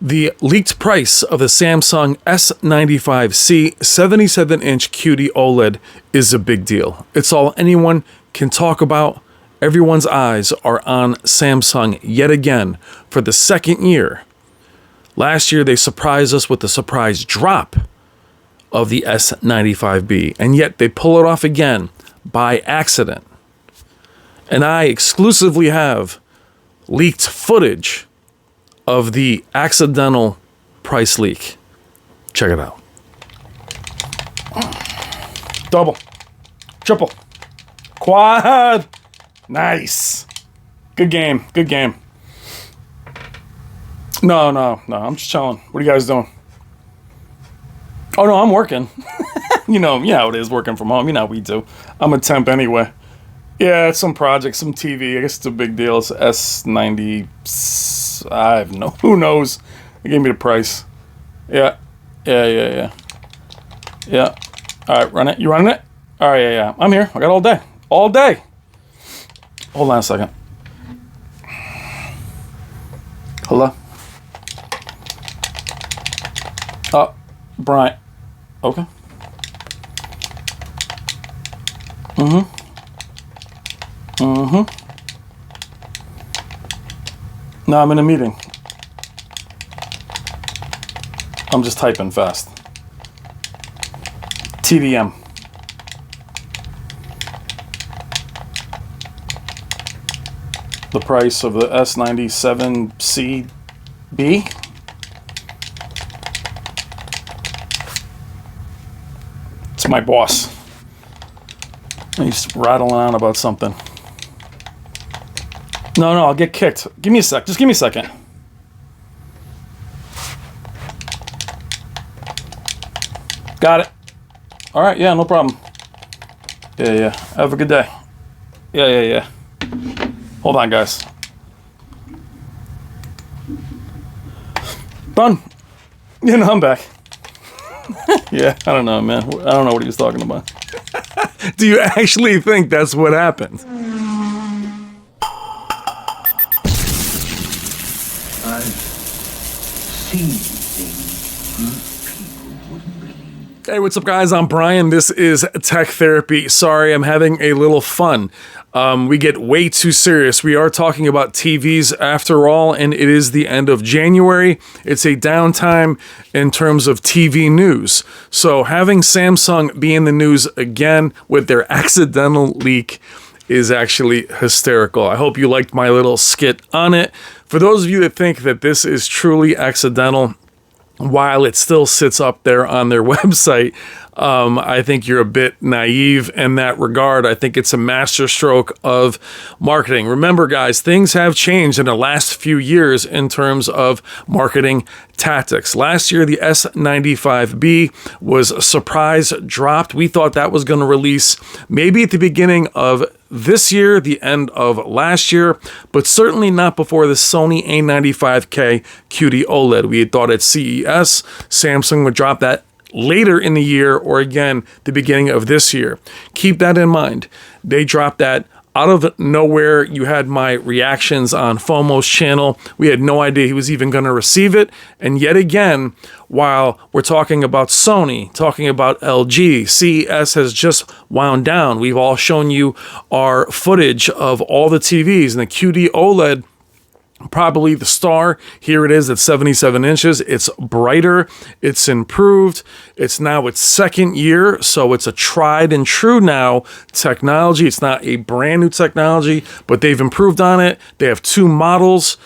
The leaked price of the Samsung S95C 77-inch QD-OLED is a big deal. It's all anyone can talk about. Everyone's eyes are on Samsung yet again for the second year. Last year, they surprised us with the surprise drop of the S95B, and yet they pull it off again by accident. And I exclusively have leaked footage of the accidental price leak. Check it out. Double, triple, quad. Nice. Good game. Good game. No. I'm just chilling. What are you guys doing? Oh, no, I'm working. You know how it is working from home. You know how we do. I'm a temp anyway. Yeah, it's some project, some TV. I guess it's a big deal. It's S90. I have no. Who knows? They gave me the price. Yeah. Yeah. All right, run it. You running it? All right, yeah. I'm here. I got all day. All day. Hold on a second. Hello? Brian. Okay. No, I'm in a meeting. I'm just typing fast. TDM. The price of the S97C B. It's my boss. He's rattling on about something. No, I'll get kicked. Give me a sec. Just give me a second. Got it. All right, yeah, no problem. Yeah. Have a good day. Yeah. Hold on, guys. Done. I'm back. Yeah, I don't know, man. I don't know what he was talking about. Do you actually think that's what happened? I've seen things people wouldn't believe. Hey, what's up, guys? I'm Brian. This is Tech Therapy. Sorry, I'm having a little fun. We get way too serious. We are talking about TVs after all, and it is the end of January. It's a downtime in terms of TV news. So having Samsung be in the news again with their accidental leak is actually hysterical. I hope you liked my little skit on it. For those of you that think that this is truly accidental, while it still sits up there on their website, I think you're a bit naive in that regard. I think it's a masterstroke of marketing. Remember, guys, things have changed in the last few years in terms of marketing tactics. Last year, the S95B was surprise dropped. We thought that was going to release maybe at the beginning of this year, the end of last year, but certainly not before the Sony A95K QD-OLED. We had thought at CES, Samsung would drop that later in the year or again, the beginning of this year. Keep that in mind. They dropped that out of nowhere. You had my reactions on FOMO's channel. We had no idea he was even going to receive it. And yet again, while we're talking about Sony, talking about LG, CES has just wound down. We've all shown you our footage of all the TVs, and the QD OLED, probably the star. Here it is at 77 inches. It's brighter. It's improved. It's now its second year, so it's a tried and true now technology. It's not a brand new technology, but they've improved on it. They have two models.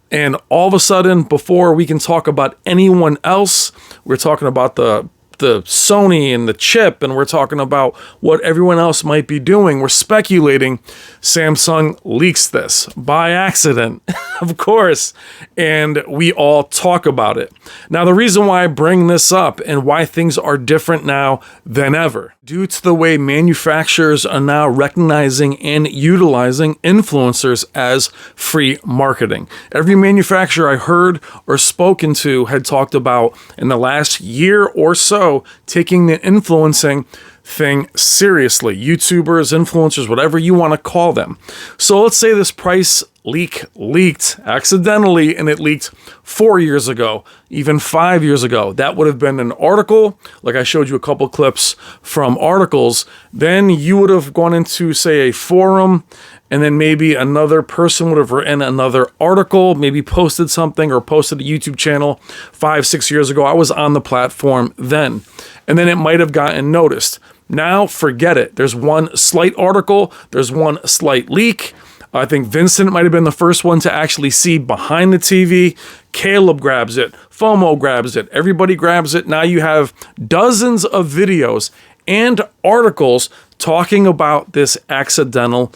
And all of a sudden, before we can talk about anyone else, we're talking about the Sony and the chip, and we're talking about what everyone else might be doing. We're speculating Samsung leaks this by accident, of course, and we all talk about it. Now, the reason why I bring this up and why things are different now than ever, due to the way manufacturers are now recognizing and utilizing influencers as free marketing. Every manufacturer I heard or spoken to had talked about in the last year or so taking the influencing thing seriously. YouTubers, influencers, whatever you want to call them. So let's say this price leaked accidentally, and it leaked 4 years ago, even 5 years ago. That would have been an article, like I showed you a couple clips from articles. Then you would have gone into, say, a forum, and then maybe another person would have written another article, maybe posted something or posted a YouTube channel 5, 6 years ago. I was on the platform then, and then it might have gotten noticed. Now, forget it. There's one slight article, there's one slight leak. I think Vincent might have been the first one to actually see behind the TV. Caleb grabs it. FOMO grabs it. Everybody grabs it. Now you have dozens of videos and articles talking about this accidental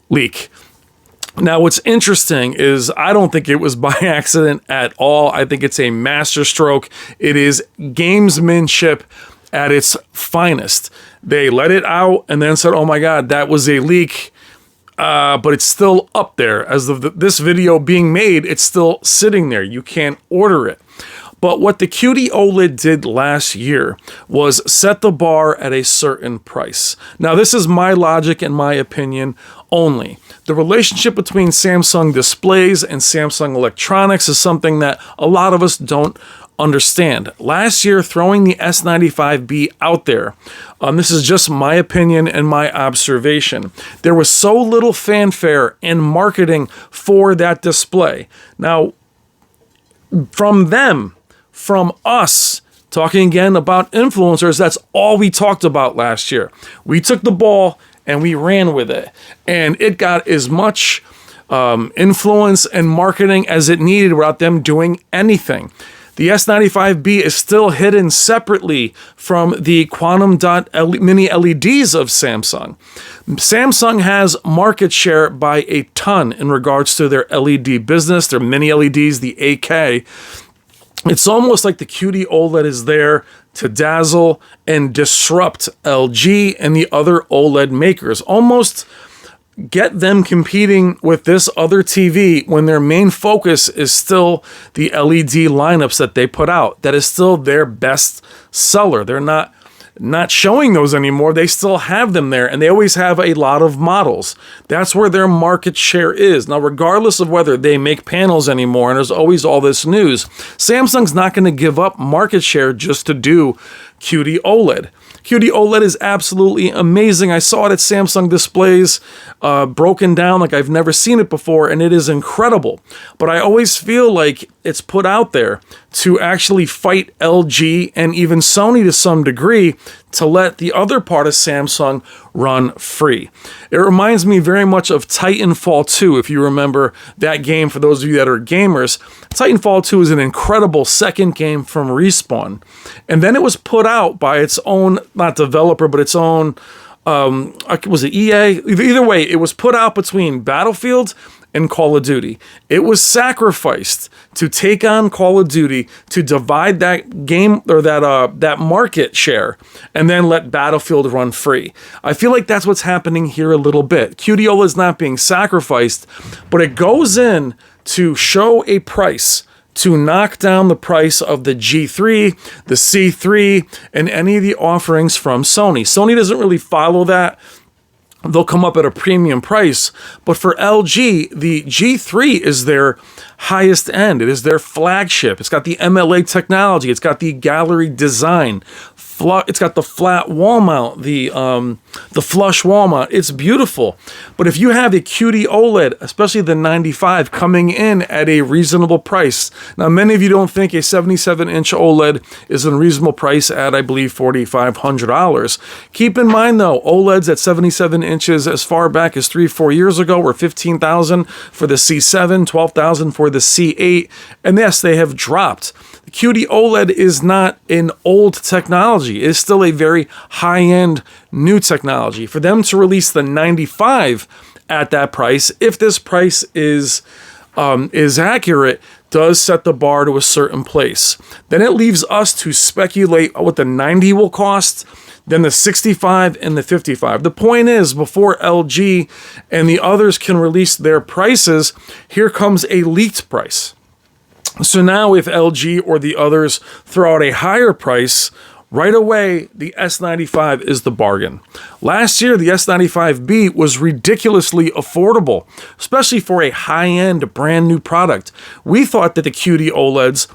leak. Now, what's interesting is I don't think it was by accident at all. I think it's a masterstroke. It is gamesmanship at its finest. They let it out and then said, oh my God, that was a leak. But it's still up there. As of this video being made, it's still sitting there. You can't order it. But what the QD-OLED did last year was set the bar at a certain price. Now, this is my logic and my opinion only. The relationship between Samsung displays and Samsung electronics is something that a lot of us don't understand. Last year, throwing the S95B out there, this is just my opinion and my observation. There was so little fanfare and marketing for that display. Now, from them, from us, talking again about influencers, that's all we talked about last year. We took the ball and we ran with it. And it got as much influence and marketing as it needed without them doing anything. The S95B is still hidden separately from the quantum dot mini LEDs of Samsung. Samsung has market share by a ton in regards to their LED business, their mini LEDs, the AK. It's almost like the QD-OLED is there to dazzle and disrupt LG and the other OLED makers. Almost get them competing with this other TV when their main focus is still the LED lineups that they put out. That is still their best seller. They're not showing those anymore. They still have them there, and they always have a lot of models. That's where their market share is. Now, regardless of whether they make panels anymore, and there's always all this news, Samsung's not going to give up market share just to do QD-OLED. QD-OLED is absolutely amazing. I saw it at Samsung displays, broken down like I've never seen it before, and it is incredible. But I always feel like it's put out there to actually fight LG and even Sony to some degree to let the other part of Samsung run free. It reminds me very much of Titanfall 2, if you remember that game for those of you that are gamers. Titanfall 2 is an incredible second game from Respawn. And then it was put out by its own, not developer, but its own, was it EA? Either way, it was put out between Battlefield and Call of Duty. It was sacrificed to take on Call of Duty to divide that game or that market share and then let Battlefield run free. I feel like that's what's happening here a little bit. QD-OLED is not being sacrificed, but it goes in to show a price to knock down the price of the G3, the C3, and any of the offerings from Sony. Sony doesn't really follow that. They'll come up at a premium price. But for LG, the G3 is their highest end. It is their flagship. It's got the MLA technology. It's got the gallery design. It's got the flat wall mount, the flush wall mount. It's beautiful. But if you have a QD-OLED, especially the 95, coming in at a reasonable price. Now, many of you don't think a 77-inch OLED is a reasonable price at, I believe, $4,500. Keep in mind, though, OLEDs at 77 inches as far back as 3-4 years ago were $15,000 for the C7, $12,000 for the C8. And yes, they have dropped. The QD-OLED is not an old technology. It is still a very high-end new technology. For them to release the 95 at that price, if this price is accurate, does set the bar to a certain place. Then it leaves us to speculate what the 90 will cost, then the 65 and the 55. The point is, before LG and the others can release their prices, here comes a leaked price. So now if LG or the others throw out a higher price, Right away, the S95 is the bargain. Last year, the S95B was ridiculously affordable, especially for a high-end, brand new product. We thought that the QD OLEDs,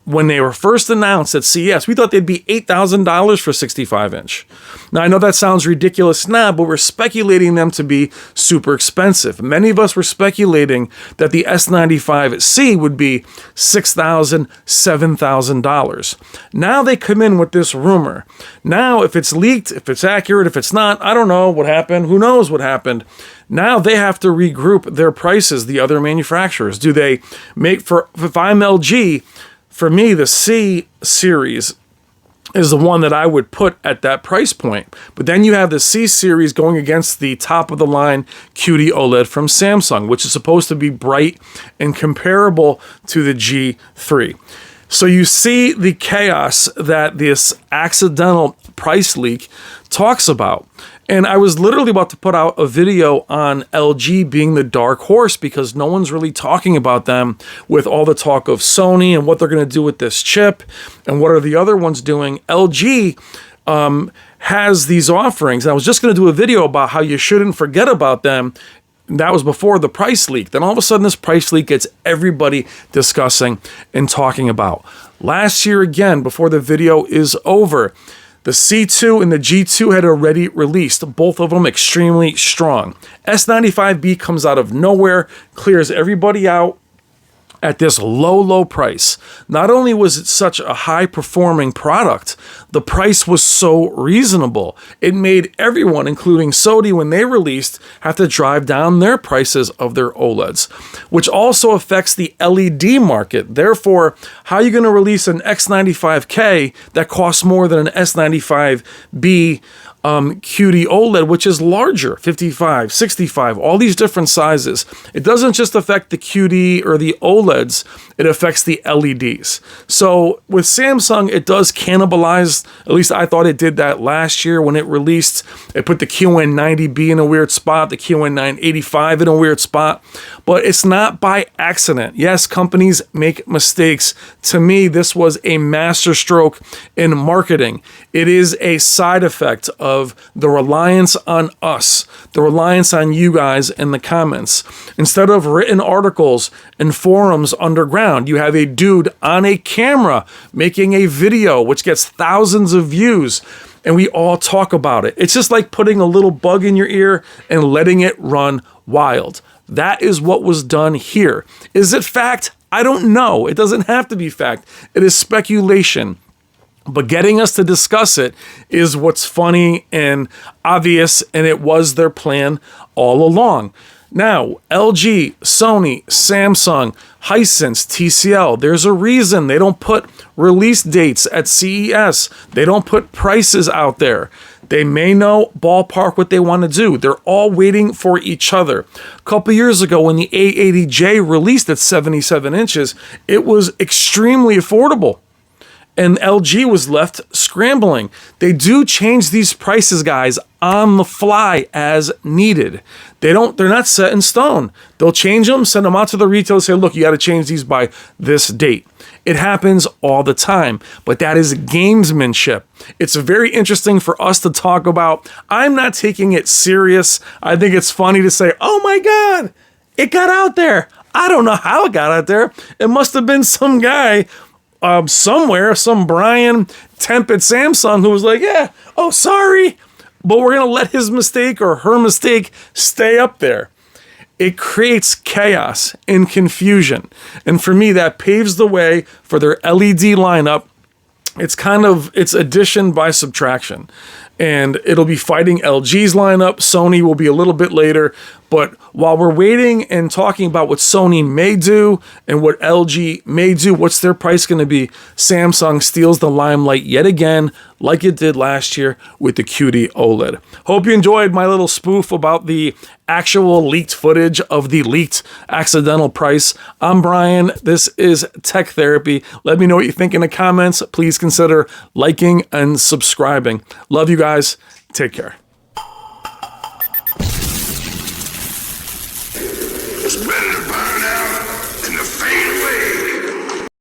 when they were first announced at CES, we thought they'd be $8,000 for 65-inch. Now, I know that sounds ridiculous now, but we're speculating them to be super expensive. Many of us were speculating that the S95C would be $6,000, $7,000. Now they come in with this rumor. Now, if it's leaked, if it's accurate, if it's not, I don't know what happened. Who knows what happened? Now they have to regroup their prices, the other manufacturers. Do they make, if I'm LG, for me, the C series is the one that I would put at that price point. But then you have the C series going against the top of the line QD OLED from Samsung, which is supposed to be bright and comparable to the G3. So you see the chaos that this accidental price leak talks about. And I was literally about to put out a video on LG being the dark horse because no one's really talking about them with all the talk of Sony and what they're going to do with this chip and what are the other ones doing. LG has these offerings. And I was just going to do a video about how you shouldn't forget about them. That was before the price leak. Then all of a sudden this price leak gets everybody discussing and talking about. Last year again, before the video is over, the C2 and the G2 had already released, both of them extremely strong. S95B comes out of nowhere, clears everybody out at this low, low price. Not only was it such a high-performing product, the price was so reasonable. It made everyone, including Sony, when they released, have to drive down their prices of their OLEDs, which also affects the LED market. Therefore, how are you going to release an X95K that costs more than an S95B QD OLED, which is larger, 55, 65, all these different sizes? It doesn't just affect the QD or the OLEDs, it affects the LEDs. So with Samsung, it does cannibalize, at least I thought it did that last year when it released. It put the QN90B in a weird spot, the QN985 in a weird spot, but it's not by accident. Yes, companies make mistakes. To me, this was a masterstroke in marketing. It is a side effect of the reliance on us, the reliance on you guys in the comments. Instead of written articles and forums underground, you have a dude on a camera making a video which gets thousands of views, and we all talk about it. It's just like putting a little bug in your ear and letting it run wild. That is what was done here. Is it fact? I don't know. It doesn't have to be fact. It is speculation. But getting us to discuss it is what's funny and obvious, and it was their plan all along. Now, LG, Sony, Samsung, Hisense, TCL, there's a reason they don't put release dates at CES. They don't put prices out there. They may know ballpark what they want to do. They're all waiting for each other. A couple years ago when the A80J released at 77 inches, it was extremely affordable. And LG was left scrambling. They do change these prices, guys, on the fly as needed. They're not set in stone. They'll change them, send them out to the retailer, say, look, you got to change these by this date. It happens all the time, but that is gamesmanship. It's very interesting for us to talk about. I'm not taking it serious. I think it's funny to say, oh my God, it got out there. I don't know how it got out there. It must have been some guy somewhere, some Brian temp at Samsung who was like, yeah, oh, sorry, but we're going to let his mistake or her mistake stay up there. It creates chaos and confusion. And for me, that paves the way for their LED lineup. It's addition by subtraction. And it'll be fighting LG's lineup. Sony will be a little bit later. But while we're waiting and talking about what Sony may do and what LG may do, what's their price going to be, Samsung steals the limelight yet again, like it did last year with the QD OLED. Hope you enjoyed my little spoof about the actual leaked footage of the leaked accidental price. I'm Brian. This is Tech Therapy. Let me know what you think in the comments. Please consider liking and subscribing. Love you guys. Take care.